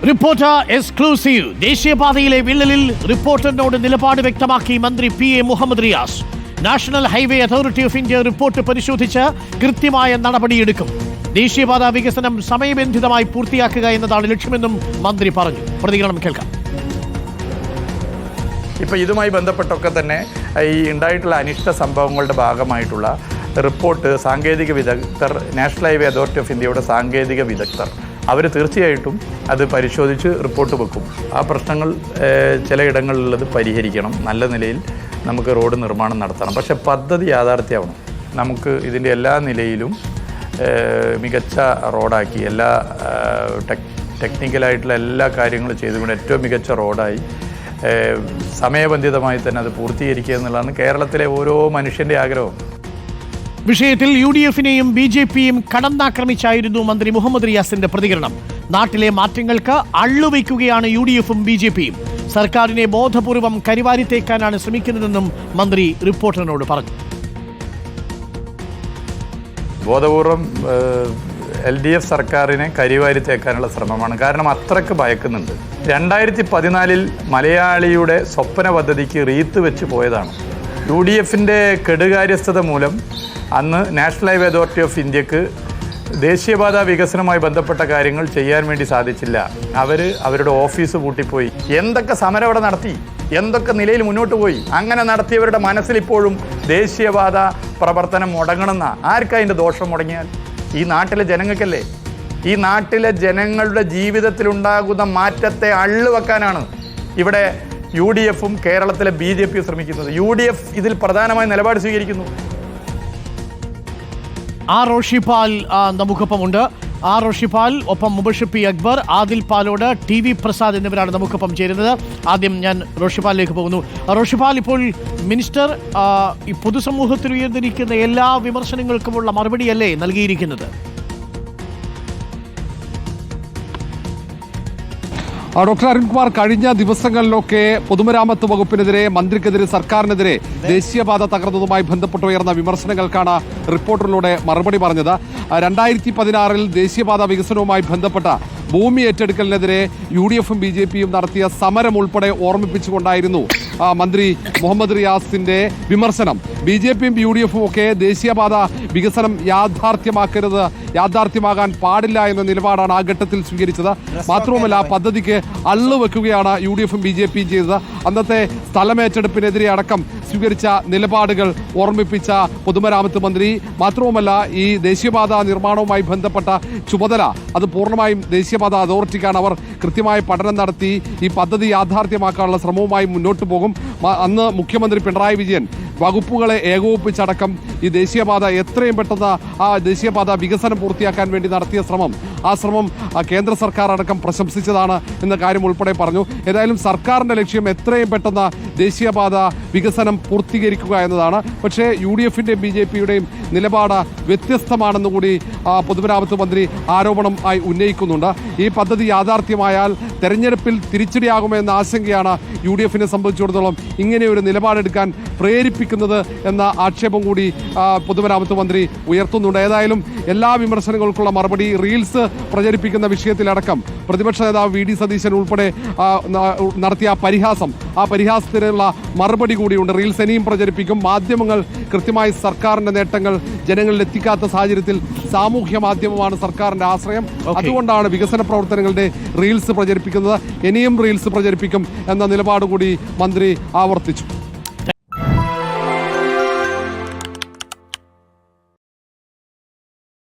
Reporter exclusive. ദേശീയപാതയിലെ വിള്ളലിൽ റിപ്പോർട്ടറിനോട് നിലപാട് വ്യക്തമാക്കി മന്ത്രി PA Muhammad Riyas. National Highway Authority of India report പരിശോധിച്ച് കൃത്യമായ നടപടിയെടുക്കും. ദേശീയപാത വികസനം സമയബന്ധിതമായി പൂർത്തിയാക്കുക എന്നതാണ് ലക്ഷ്യമെന്നും മന്ത്രി പറഞ്ഞു. പ്രതികരണം കേൾക്കാം. ഇപ്പോൾ ഇതുമായി ബന്ധപ്പെട്ടൊക്കെ തന്നെ ഈ ഉണ്ടായിട്ടുള്ള അനിഷ്ട സംഭവങ്ങളുടെ ഭാഗമായിട്ടുള്ള റിപ്പോർട്ട് സാങ്കേതിക വിദഗ്ധർ, നാഷണൽ ഹൈവേ അതോറിറ്റി ഓഫ് ഇന്ത്യയുടെ സാങ്കേതിക വിദഗ്ധർ അവർ തീർച്ചയായിട്ടും അത് പരിശോധിച്ച് റിപ്പോർട്ട് വെക്കും. ആ പ്രശ്നങ്ങൾ ചിലയിടങ്ങളിലുള്ളത് പരിഹരിക്കണം. നല്ല നിലയിൽ നമുക്ക് റോഡ് നിർമ്മാണം നടത്തണം. പക്ഷേ പദ്ധതി യാഥാർത്ഥ്യമാവണം. നമുക്ക് ഇതിൻ്റെ എല്ലാ നിലയിലും മികച്ച റോഡാക്കി, എല്ലാ ടെക്നിക്കലായിട്ടുള്ള എല്ലാ കാര്യങ്ങളും ചെയ്തുകൊണ്ട് ഏറ്റവും മികച്ച റോഡായി സമയബന്ധിതമായി തന്നെ അത് പൂർത്തീകരിക്കുക എന്നുള്ളതാണ് കേരളത്തിലെ ഓരോ മനുഷ്യൻ്റെ ആഗ്രഹം. വിഷയത്തിൽ UDF-നെയും BJP-യും കടന്നാക്രമിച്ചായിരുന്നു മന്ത്രി മുഹമ്മദ് റിയാസിന്റെ പ്രതികരണം. നാട്ടിലെ മാറ്റങ്ങൾക്ക് അള്ളുവയ്ക്കുകയാണ് UDF-ഉം BJP-യും. സർക്കാരിനെ ബോധപൂർവം കരിവാരിത്തേക്കാനാണ് ശ്രമിക്കുന്നതെന്നും മന്ത്രി റിപ്പോർട്ടറിനോട് പറഞ്ഞു. ബോധപൂർവം LDF സർക്കാരിനെ കരിവാരിത്തേക്കാനുള്ള ശ്രമമാണ്. കാരണം അത്രയ്ക്ക് ഭയക്കുന്നുണ്ട്. 2014 മലയാളിയുടെ സ്വപ്ന പദ്ധതിക്ക് റീത്ത് വെച്ച് പോയതാണ്. UDF-ൻ്റെ കെടുകാര്യസ്ഥത മൂലം അന്ന് നാഷണൽ ഹൈവേ അതോറിറ്റി ഓഫ് ഇന്ത്യക്ക് ദേശീയപാത വികസനവുമായി ബന്ധപ്പെട്ട കാര്യങ്ങൾ ചെയ്യാൻ വേണ്ടി സാധിച്ചില്ല. അവരുടെ ഓഫീസ് പൂട്ടിപ്പോയി. എന്തൊക്കെ സമരം അവിടെ നടത്തി, എന്തൊക്കെ നിലയിൽ മുന്നോട്ട് പോയി. അങ്ങനെ നടത്തിയവരുടെ മനസ്സിലിപ്പോഴും ദേശീയപാത പ്രവർത്തനം മുടങ്ങണമെന്ന. ആർക്കതിൻ്റെ ദോഷം മുടങ്ങിയാൽ? ഈ നാട്ടിലെ ജനങ്ങൾക്കല്ലേ. ഈ നാട്ടിലെ ജനങ്ങളുടെ ജീവിതത്തിലുണ്ടാകുന്ന മാറ്റത്തെ അള്ളുവെക്കാനാണ് ഇവിടെ UDF-ഉം കേരളത്തിലെ BJP-യും ശ്രമിക്കുന്നത്. UDF ഇതിൽ പ്രധാനമായ നിലപാട് സ്വീകരിക്കുന്നു. റോഷിപാൽ നമുക്കൊപ്പമുണ്ട്. റോഷിപാൽ, ഒപ്പം മുബഷിർ P. അക്ബർ, ആദിൽ പാലോട്, TV പ്രസാദ് എന്നിവരാണ് നമുക്കൊപ്പം ചേരുന്നത്. ആദ്യം ഞാൻ റോഷിപാലിലേക്ക് പോകുന്നു. റോഷിപാൽ, ഇപ്പോൾ മിനിസ്റ്റർ ഈ പൊതുസമൂഹത്തിൽ ഉയർന്നിരിക്കുന്ന എല്ലാ വിമർശനങ്ങൾക്കുമുള്ള മറുപടിയല്ലേ നൽകിയിരിക്കുന്നത്? ഡോക്ടർ അരുൺകുമാർ, കഴിഞ്ഞ ദിവസങ്ങളിലൊക്കെ പൊതുമരാമത്ത് വകുപ്പിനെതിരെ, മന്ത്രിക്കെതിരെ, സർക്കാരിനെതിരെ ദേശീയപാത തകർന്നതുമായി ബന്ധപ്പെട്ട് ഉയർന്ന വിമർശനങ്ങൾക്കാണ് റിപ്പോർട്ടറിലൂടെ മറുപടി പറഞ്ഞത്. 2016 ദേശീയപാത വികസനവുമായി ബന്ധപ്പെട്ട ഭൂമി ഏറ്റെടുക്കലിനെതിരെ UDF-ഉം BJP-യും നടത്തിയ സമരം ഉൾപ്പെടെ ഓർമ്മിപ്പിച്ചുകൊണ്ടായിരുന്നു മന്ത്രി മുഹമ്മദ് റിയാസിന്റെ വിമർശനം. BJP-യും UDF-ഉം ഒക്കെ ദേശീയപാത വികസനം യാഥാർത്ഥ്യമാകാൻ പാടില്ല എന്ന നിലപാടാണ് ആ ഘട്ടത്തിൽ സ്വീകരിച്ചത്. മാത്രവുമല്ല, പദ്ധതിക്ക് അള്ളുവെക്കുകയാണ് UDF-ഉം BJP-യും ചെയ്തത്. അന്നത്തെ സ്ഥലമേറ്റെടുപ്പിനെതിരെ അടക്കം സ്വീകരിച്ച നിലപാടുകൾ ഓർമ്മിപ്പിച്ച പൊതുമരാമത്ത് മന്ത്രി, മാത്രവുമല്ല ഈ ദേശീയപാത നിർമ്മാണവുമായി ബന്ധപ്പെട്ട ചുമതല അത് പൂർണ്ണമായും ദേശീയപാത അതോറിറ്റിക്കാണ്. അവർ കൃത്യമായ പഠനം നടത്തി ഈ പദ്ധതി യാഥാർത്ഥ്യമാക്കാനുള്ള ശ്രമവുമായി മുന്നോട്ട് പോകും. അന്ന് മുഖ്യമന്ത്രി പിണറായി വിജയൻ വകുപ്പുകളെ ഏകോപിപ്പിച്ചടക്കം ഈ ദേശീയപാത എത്രയും പെട്ടെന്ന് ആ ദേശീയപാത വികസനം പൂർത്തിയാക്കാൻ വേണ്ടി നടത്തിയ ആ ശ്രമം കേന്ദ്ര സർക്കാർ അടക്കം പ്രശംസിച്ചതാണ് എന്ന കാര്യം ഉൾപ്പെടെ പറഞ്ഞു. ഏതായാലും സർക്കാരിൻ്റെ ലക്ഷ്യം എത്രയും പെട്ടെന്ന് ദേശീയപാത വികസനം പൂർത്തീകരിക്കുക എന്നതാണ്. പക്ഷേ UDF-ൻ്റെയും BJP-യുടെയും നിലപാട് വ്യത്യസ്തമാണെന്ന് കൂടി പൊതുമരാമത്ത് മന്ത്രി ആരോപണം ആയി ഉന്നയിക്കുന്നുണ്ട്. ഈ പദ്ധതി യാഥാർത്ഥ്യമായാൽ തെരഞ്ഞെടുപ്പിൽ തിരിച്ചടിയാകുമെന്ന ആശങ്കയാണ് UDF-നെ സംബന്ധിച്ചിടത്തോളം ഇങ്ങനെയൊരു നിലപാടെടുക്കാൻ പ്രേരിപ്പിക്കുന്നത് എന്ന ആക്ഷേപം കൂടി പൊതുമരാമത്ത് മന്ത്രി ഉയർത്തുന്നുണ്ട്. ഏതായാലും എല്ലാ വിമർശനങ്ങൾക്കുള്ള മറുപടി, റീൽസ് പ്രചരിപ്പിക്കുന്ന വിഷയത്തിലടക്കം പ്രതിപക്ഷ നേതാവ് VD സതീശൻ ഉൾപ്പെടെ നടത്തിയ ആ പരിഹാസത്തിനുള്ള മറുപടി കൂടിയുണ്ട്. റീൽസ് ഇനിയും പ്രചരിപ്പിക്കും. മാധ്യമങ്ങൾ കൃത്യമായി സർക്കാരിന്റെ നേട്ടങ്ങൾ ജനങ്ങളിൽ എത്തിക്കാത്ത സാഹചര്യത്തിൽ സാമൂഹ്യ മാധ്യമമാണ് സർക്കാരിന്റെ ആശ്രയം. അതുകൊണ്ടാണ് വികസന പ്രവർത്തനങ്ങളുടെ റീൽസ് പ്രചരിപ്പിക്കുന്നത്. ഇനിയും റീൽസ് പ്രചരിപ്പിക്കും എന്ന നിലപാട് കൂടി മന്ത്രി ആവർത്തിച്ചു.